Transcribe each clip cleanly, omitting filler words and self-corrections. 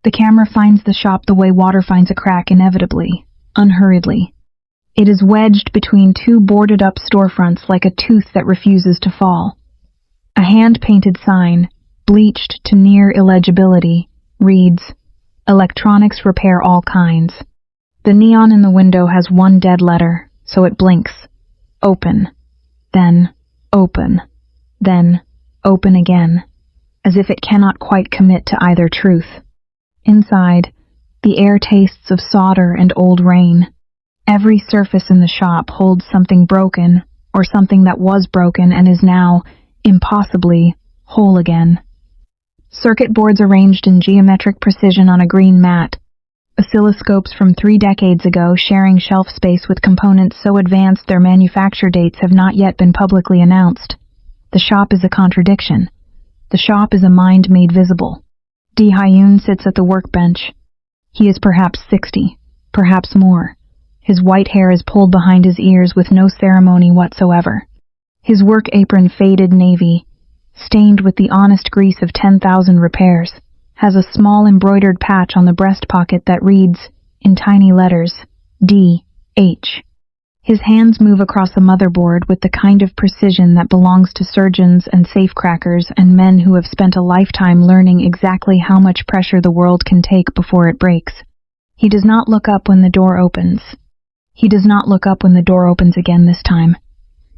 The camera finds the shop the way water finds a crack, inevitably, unhurriedly. It is wedged between two boarded-up storefronts like a tooth that refuses to fall. A hand-painted sign, bleached to near illegibility, reads, "Electronics repair all kinds." The neon in the window has one dead letter, so it blinks. Open. Then open. Then open again, as if it cannot quite commit to either truth. Inside, the air tastes of solder and old rain. Every surface in the shop holds something broken, or something that was broken and is now, impossibly, whole again. Circuit boards arranged in geometric precision on a green mat. Oscilloscopes from 3 decades ago sharing shelf space with components so advanced their manufacture dates have not yet been publicly announced. The shop is a contradiction. The shop is a mind made visible. Dae-Hyun sits at the workbench. He is perhaps 60, perhaps more. His white hair is pulled behind his ears with no ceremony whatsoever. His work apron, faded navy, stained with the honest grease of 10,000 repairs, has a small embroidered patch on the breast pocket that reads, in tiny letters, D.H. His hands move across a motherboard with the kind of precision that belongs to surgeons and safecrackers and men who have spent a lifetime learning exactly how much pressure the world can take before it breaks. He does not look up when the door opens. He does not look up when the door opens again this time,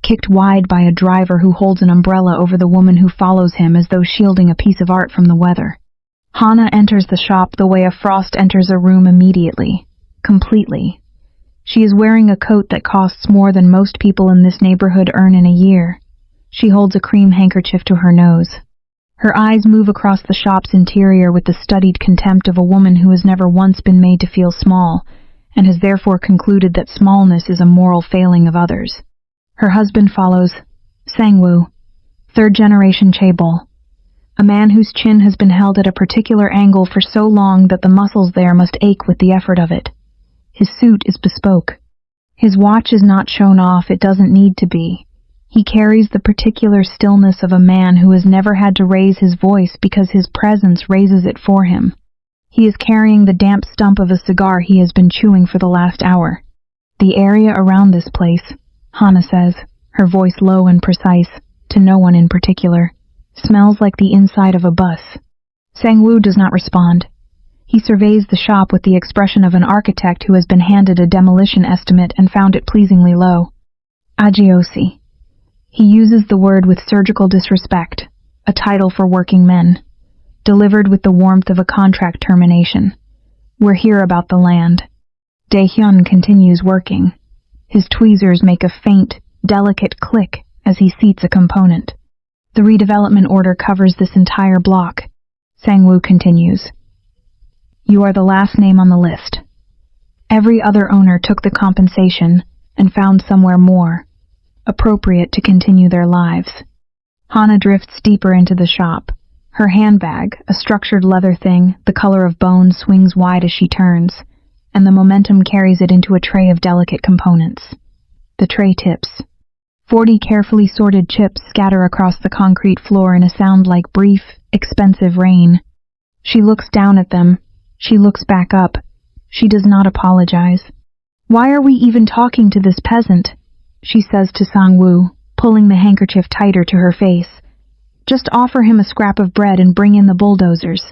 kicked wide by a driver who holds an umbrella over the woman who follows him as though shielding a piece of art from the weather. Hana enters the shop the way a frost enters a room, immediately, completely. She is wearing a coat that costs more than most people in this neighborhood earn in a year. She holds a cream handkerchief to her nose. Her eyes move across the shop's interior with the studied contempt of a woman who has never once been made to feel small, and has therefore concluded that smallness is a moral failing of others. Her husband follows, Sang-woo, 3rd-generation chaebol, a man whose chin has been held at a particular angle for so long that the muscles there must ache with the effort of it. His suit is bespoke. His watch is not shown off, it doesn't need to be. He carries the particular stillness of a man who has never had to raise his voice because his presence raises it for him. He is carrying the damp stump of a cigar he has been chewing for the last hour. The area around this place, Hana says, her voice low and precise, to no one in particular, smells like the inside of a bus. Sang-woo does not respond. He surveys the shop with the expression of an architect who has been handed a demolition estimate and found it pleasingly low. Agiosi. He uses the word with surgical disrespect, a title for working men, delivered with the warmth of a contract termination. We're here about the land. Dae-Hyun continues working. His tweezers make a faint, delicate click as he seats a component. The redevelopment order covers this entire block. Sang-woo continues. You are the last name on the list. Every other owner took the compensation and found somewhere more appropriate to continue their lives. Hana drifts deeper into the shop. Her handbag, a structured leather thing, the color of bone, swings wide as she turns, and the momentum carries it into a tray of delicate components. The tray tips. 40 carefully sorted chips scatter across the concrete floor in a sound like brief, expensive rain. She looks down at them. She looks back up. She does not apologize. Why are we even talking to this peasant? She says to Sang-woo, pulling the handkerchief tighter to her face. Just offer him a scrap of bread and bring in the bulldozers.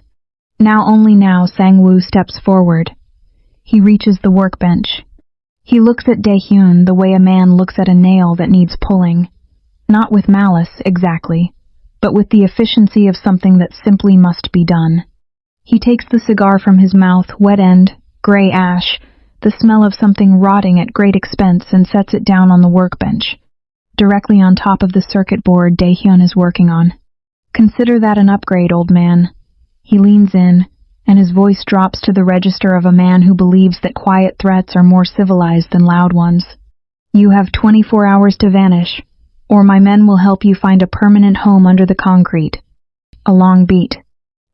Only now, Sang-woo steps forward. He reaches the workbench. He looks at Dae-Hyun the way a man looks at a nail that needs pulling. Not with malice, exactly, but with the efficiency of something that simply must be done. He takes the cigar from his mouth, wet end, gray ash, the smell of something rotting at great expense, and sets it down on the workbench, directly on top of the circuit board Dae-Hyun is working on. Consider that an upgrade, old man. He leans in, and his voice drops to the register of a man who believes that quiet threats are more civilized than loud ones. You have 24 hours to vanish, or my men will help you find a permanent home under the concrete. A long beat.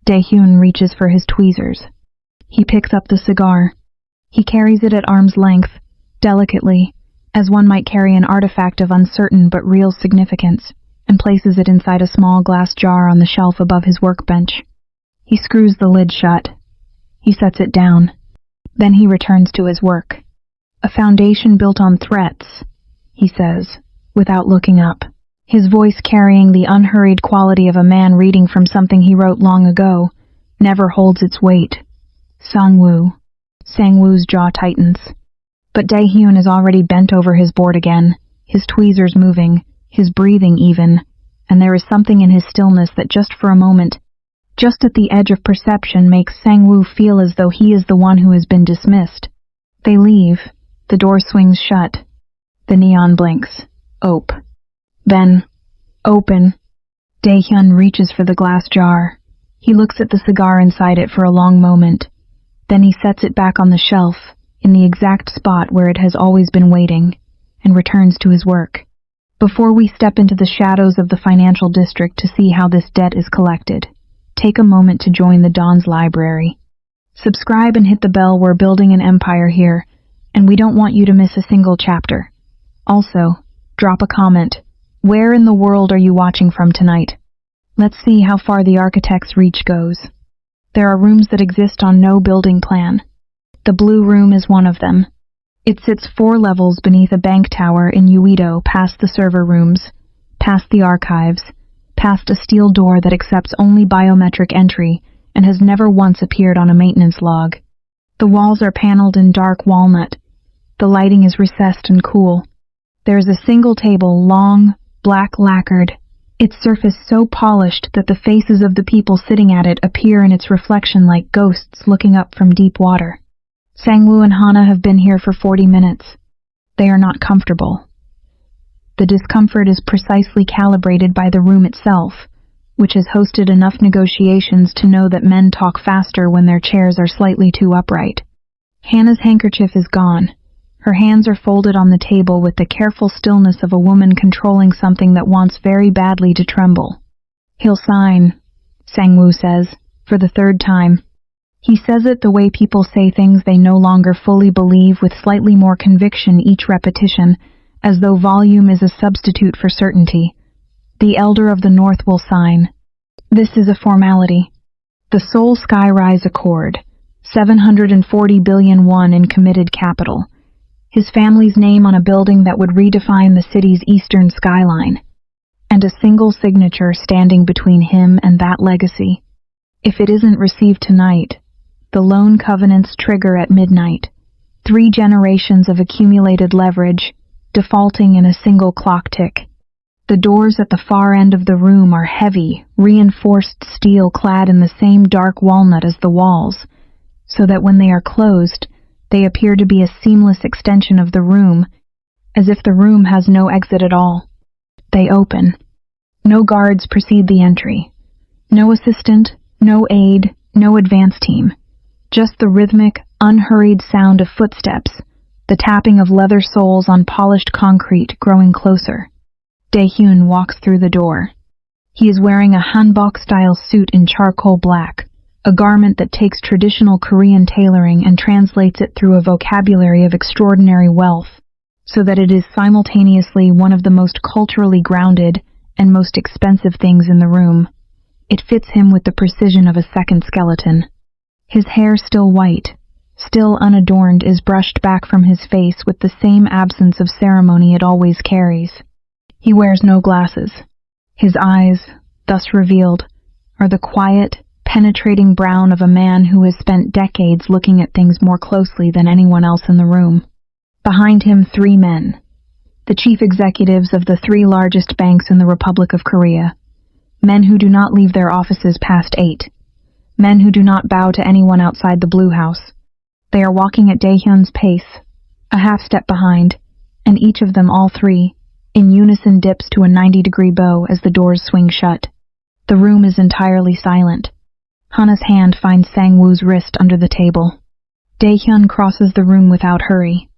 Dae-Hyun reaches for his tweezers. He picks up the cigar. He carries it at arm's length, delicately, as one might carry an artifact of uncertain but real significance, and places it inside a small glass jar on the shelf above his workbench. He screws the lid shut. He sets it down. Then he returns to his work. A foundation built on threats, he says, without looking up, his voice carrying the unhurried quality of a man reading from something he wrote long ago, never holds its weight. Sang-woo. Sang-woo's jaw tightens. But Dae-Hyun is already bent over his board again, his tweezers moving, his breathing even, and there is something in his stillness that just for a moment, just at the edge of perception, makes Sang-woo feel as though he is the one who has been dismissed. They leave. The door swings shut. The neon blinks. Ope. Then, open. Dae-Hyun reaches for the glass jar. He looks at the cigar inside it for a long moment. Then he sets it back on the shelf, in the exact spot where it has always been waiting, and returns to his work. Before we step into the shadows of the financial district to see how this debt is collected, take a moment to join the Dawn's Library. Subscribe and hit the bell. We're building an empire here, and we don't want you to miss a single chapter. Also, drop a comment. Where in the world are you watching from tonight? Let's see how far the architect's reach goes. There are rooms that exist on no building plan. The Blue Room is one of them. It sits 4 levels beneath a bank tower in Uedo, past the server rooms, past the archives, past a steel door that accepts only biometric entry and has never once appeared on a maintenance log. The walls are paneled in dark walnut. The lighting is recessed and cool. There is a single table, long, black lacquered, its surface so polished that the faces of the people sitting at it appear in its reflection like ghosts looking up from deep water. Sang-woo and Hana have been here for 40 minutes. They are not comfortable. The discomfort is precisely calibrated by the room itself, which has hosted enough negotiations to know that men talk faster when their chairs are slightly too upright. Hana's handkerchief is gone. Her hands are folded on the table with the careful stillness of a woman controlling something that wants very badly to tremble. He'll sign, Sang-woo says, for the 3rd time. He says it the way people say things they no longer fully believe, with slightly more conviction each repetition, as though volume is a substitute for certainty. The Elder of the North will sign. This is a formality. The Seoul Skyrise Accord, 740 billion won in committed capital. His family's name on a building that would redefine the city's eastern skyline, and a single signature standing between him and that legacy. If it isn't received tonight, the loan covenants trigger at midnight. 3 generations of accumulated leverage, defaulting in a single clock tick. The doors at the far end of the room are heavy, reinforced steel clad in the same dark walnut as the walls, so that when they are closed, they appear to be a seamless extension of the room, as if the room has no exit at all. They open. No guards precede the entry. No assistant, no aide, no advance team. Just the rhythmic, unhurried sound of footsteps, the tapping of leather soles on polished concrete growing closer. Dae-Hyun walks through the door. He is wearing a hanbok-style suit in charcoal black, a garment that takes traditional Korean tailoring and translates it through a vocabulary of extraordinary wealth, so that it is simultaneously one of the most culturally grounded and most expensive things in the room. It fits him with the precision of a second skeleton. His hair, still white, still unadorned, is brushed back from his face with the same absence of ceremony it always carries. He wears no glasses. His eyes, thus revealed, are the quiet, penetrating brown of a man who has spent decades looking at things more closely than anyone else in the room. Behind him, 3 men, the chief executives of the 3 largest banks in the Republic of Korea, men who do not leave their offices past 8, men who do not bow to anyone outside the Blue House. They are walking at Dae-Hyun's pace, a half step behind, and each of them, all 3, in unison dips to a 90-degree bow as the doors swing shut. The room is entirely silent. Hana's hand finds Sang-woo's wrist under the table. Dae-Hyun crosses the room without hurry.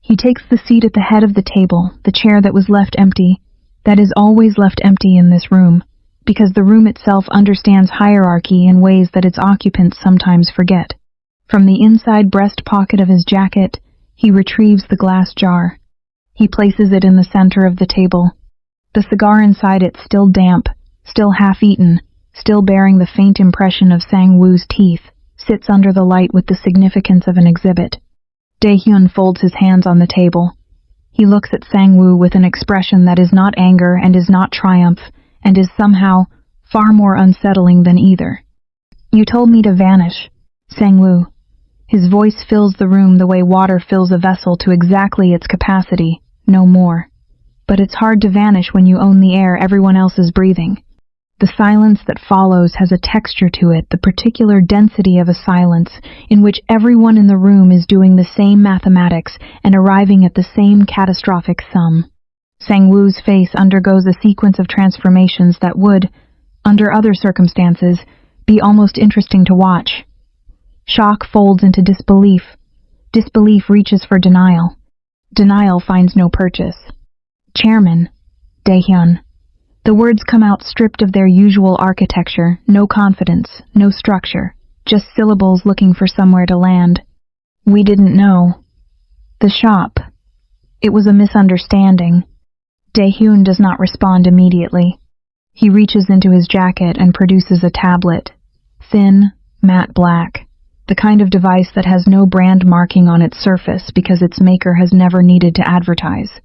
He takes the seat at the head of the table, the chair that was left empty, that is always left empty in this room, because the room itself understands hierarchy in ways that its occupants sometimes forget. From the inside breast pocket of his jacket, he retrieves the glass jar. He places it in the center of the table. The cigar inside it, still damp, still half-eaten, still bearing the faint impression of Sang-woo's teeth, sits under the light with the significance of an exhibit. Dae-Hyun folds his hands on the table. He looks at Sang-woo with an expression that is not anger and is not triumph, and is somehow far more unsettling than either. "You told me to vanish, Sang-woo." His voice fills the room the way water fills a vessel to exactly its capacity, no more. But it's hard to vanish when you own the air everyone else is breathing. The silence that follows has a texture to it, the particular density of a silence in which everyone in the room is doing the same mathematics and arriving at the same catastrophic sum. Sang-woo's face undergoes a sequence of transformations that would, under other circumstances, be almost interesting to watch. Shock folds into disbelief. Disbelief reaches for denial. Denial finds no purchase. "Chairman, Dae-Hyun." The words come out stripped of their usual architecture, no confidence, no structure, just syllables looking for somewhere to land. "We didn't know. The shop. It was a misunderstanding." Dae-Hyun does not respond immediately. He reaches into his jacket and produces a tablet. Thin, matte black. The kind of device that has no brand marking on its surface because its maker has never needed to advertise.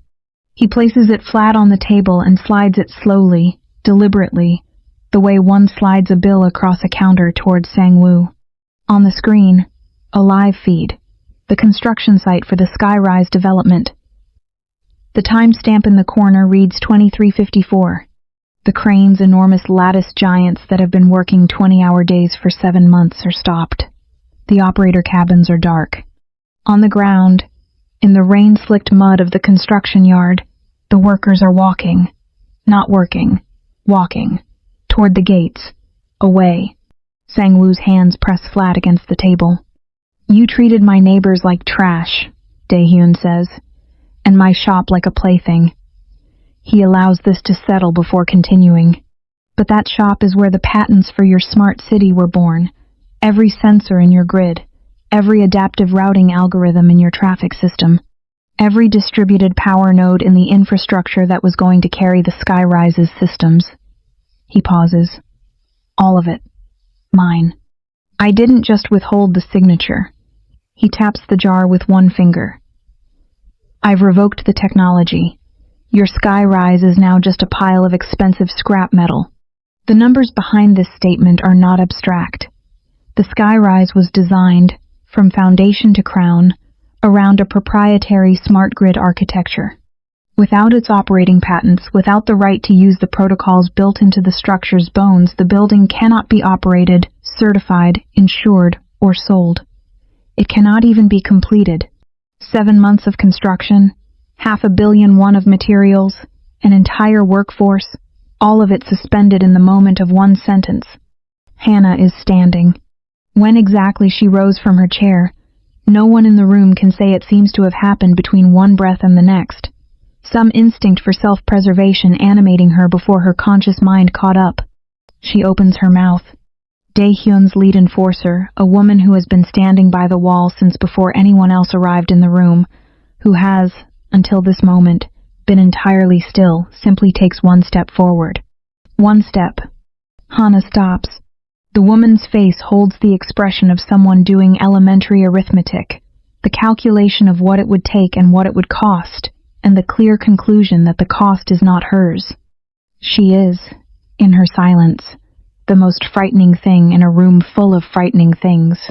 He places it flat on the table and slides it slowly, deliberately, the way one slides a bill across a counter towards Sang-woo. On the screen, a live feed, the construction site for the Skyrise development. The timestamp in the corner reads 23:54. The crane's enormous lattice giants that have been working 20-hour days for 7 months are stopped. The operator cabins are dark. On the ground, in the rain-slicked mud of the construction yard, the workers are walking. Not working. Walking. Toward the gates. Away. Sang-woo's hands press flat against the table. "You treated my neighbors like trash," Dae-Hyun says, "and my shop like a plaything." He allows this to settle before continuing. "But that shop is where the patents for your smart city were born. Every sensor in your grid. Every adaptive routing algorithm in your traffic system. Every distributed power node in the infrastructure that was going to carry the Skyrise's systems." He pauses. "All of it. Mine. I didn't just withhold the signature." He taps the jar with one finger. "I've revoked the technology. Your Skyrise is now just a pile of expensive scrap metal." The numbers behind this statement are not abstract. The Skyrise was designed, from foundation to crown, around a proprietary smart grid architecture. Without its operating patents, without the right to use the protocols built into the structure's bones, the building cannot be operated, certified, insured, or sold. It cannot even be completed. 7 months of construction, $500 million of materials, an entire workforce, all of it suspended in the moment of one sentence. Hannah is standing. When exactly she rose from her chair, no one in the room can say. It seems to have happened between one breath and the next. Some instinct for self-preservation animating her before her conscious mind caught up. She opens her mouth. Dae-Hyun's lead enforcer, a woman who has been standing by the wall since before anyone else arrived in the room, who has, until this moment, been entirely still, simply takes one step forward. One step. Hannah stops. The woman's face holds the expression of someone doing elementary arithmetic, the calculation of what it would take and what it would cost, and the clear conclusion that the cost is not hers. She is, in her silence, the most frightening thing in a room full of frightening things.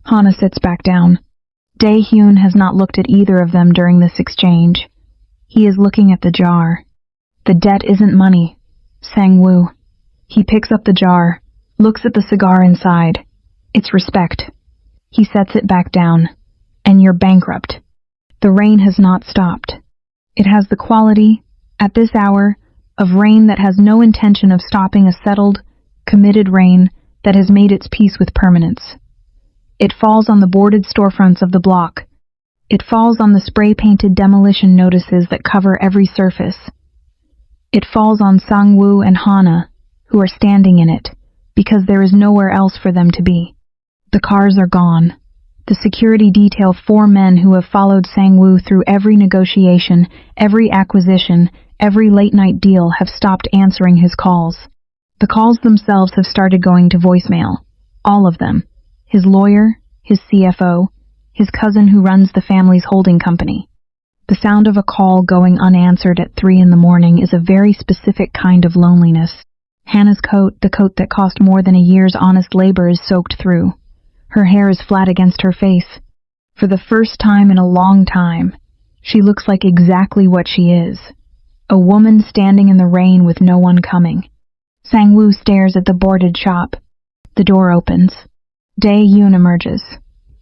Hannah sits back down. Dae-Hyun has not looked at either of them during this exchange. He is looking at the jar. "The debt isn't money, Sang-woo." He picks up the jar, looks at the cigar inside. "It's respect." He sets it back down. "And you're bankrupt." The rain has not stopped. It has the quality, at this hour, of rain that has no intention of stopping, a settled, committed rain that has made its peace with permanence. It falls on the boarded storefronts of the block. It falls on the spray-painted demolition notices that cover every surface. It falls on Sang-woo and Hannah, who are standing in it, because there is nowhere else for them to be. The cars are gone. The security detail, 4 men who have followed Sang-woo through every negotiation, every acquisition, every late-night deal, have stopped answering his calls. The calls themselves have started going to voicemail. All of them. his lawyer, his CFO, his cousin who runs the family's holding company. The sound of a call going unanswered at 3 in the morning is a very specific kind of loneliness. Hannah's coat, the coat that cost more than a year's honest labor, is soaked through. Her hair is flat against her face. For the first time in a long time, she looks like exactly what she is. A woman standing in the rain with no one coming. Sang-woo stares at the boarded shop. The door opens. Dae-Hyun emerges.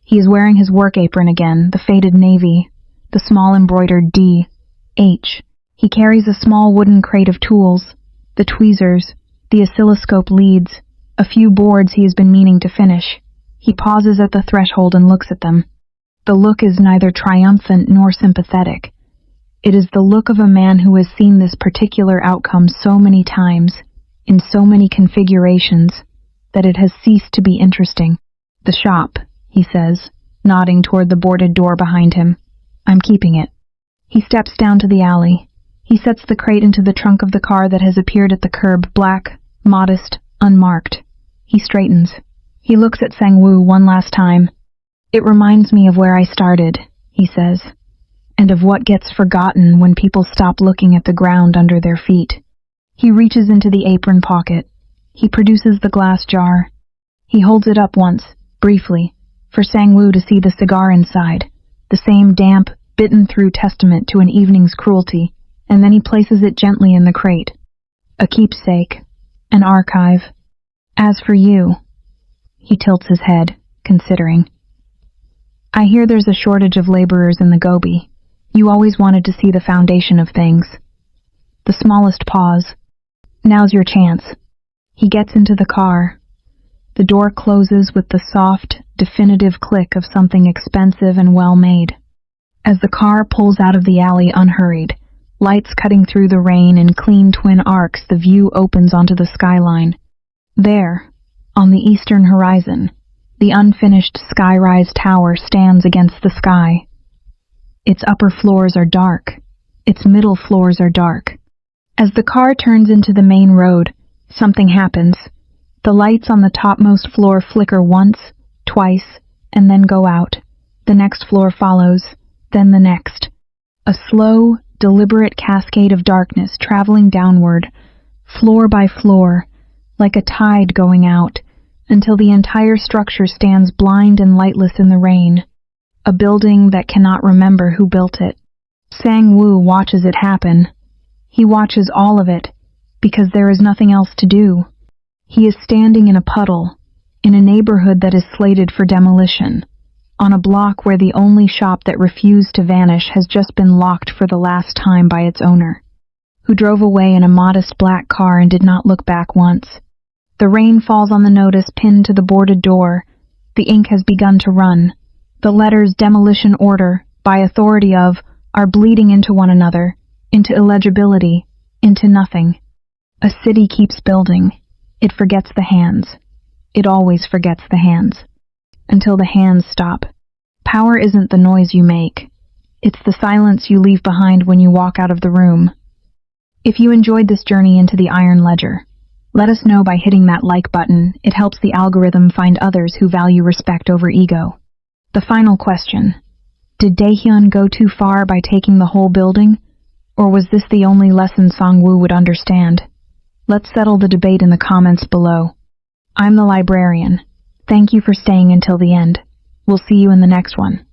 He is wearing his work apron again, the faded navy, the small embroidered D.H. He carries a small wooden crate of tools, the tweezers, the oscilloscope leads, a few boards he has been meaning to finish. He pauses at the threshold and looks at them. The look is neither triumphant nor sympathetic. It is the look of a man who has seen this particular outcome so many times, in so many configurations, that it has ceased to be interesting. The shop, he says, nodding toward the boarded door behind him. I'm keeping it. He steps down to the alley. He sets the crate into the trunk of the car that has appeared at the curb, black, modest, unmarked. He straightens. He looks at Sang-woo one last time. It reminds me of where I started, he says, and of what gets forgotten when people stop looking at the ground under their feet. He reaches into the apron pocket. He produces the glass jar. He holds it up once, briefly, for Sang-woo to see the cigar inside, the same damp, bitten-through testament to an evening's cruelty, and then he places it gently in the crate. A keepsake, an archive. As for you, he tilts his head, considering. I hear there's a shortage of laborers in the Gobi. You always wanted to see the foundation of things. The smallest pause. Now's your chance. He gets into the car. The door closes with the soft, definitive click of something expensive and well-made. As the car pulls out of the alley unhurried, lights cutting through the rain in clean twin arcs, the view opens onto the skyline. There, on the eastern horizon, the unfinished skyrise tower stands against the sky. Its upper floors are dark. Its middle floors are dark. As the car turns into the main road, something happens. The lights on the topmost floor flicker once, twice, and then go out. The next floor follows, then the next. A slow, deliberate cascade of darkness traveling downward, floor by floor, like a tide going out, until the entire structure stands blind and lightless in the rain. A building that cannot remember who built it. Sang-woo watches it happen. He watches all of it, because there is nothing else to do. He is standing in a puddle, in a neighborhood that is slated for demolition, on a block where the only shop that refused to vanish has just been locked for the last time by its owner, who drove away in a modest black car and did not look back once. The rain falls on the notice pinned to the boarded door. The ink has begun to run. The letters demolition order, by authority of, are bleeding into one another, into illegibility, into nothing. A city keeps building. It forgets the hands. It always forgets the hands. Until the hands stop. Power isn't the noise you make. It's the silence you leave behind when you walk out of the room. If you enjoyed this journey into the Iron Ledger, let us know by hitting that like button. It helps the algorithm find others who value respect over ego. The final question. Did Dae-Hyun go too far by taking the whole building? Or was this the only lesson Sang-woo would understand? Let's settle the debate in the comments below. I'm the librarian. Thank you for staying until the end. We'll see you in the next one.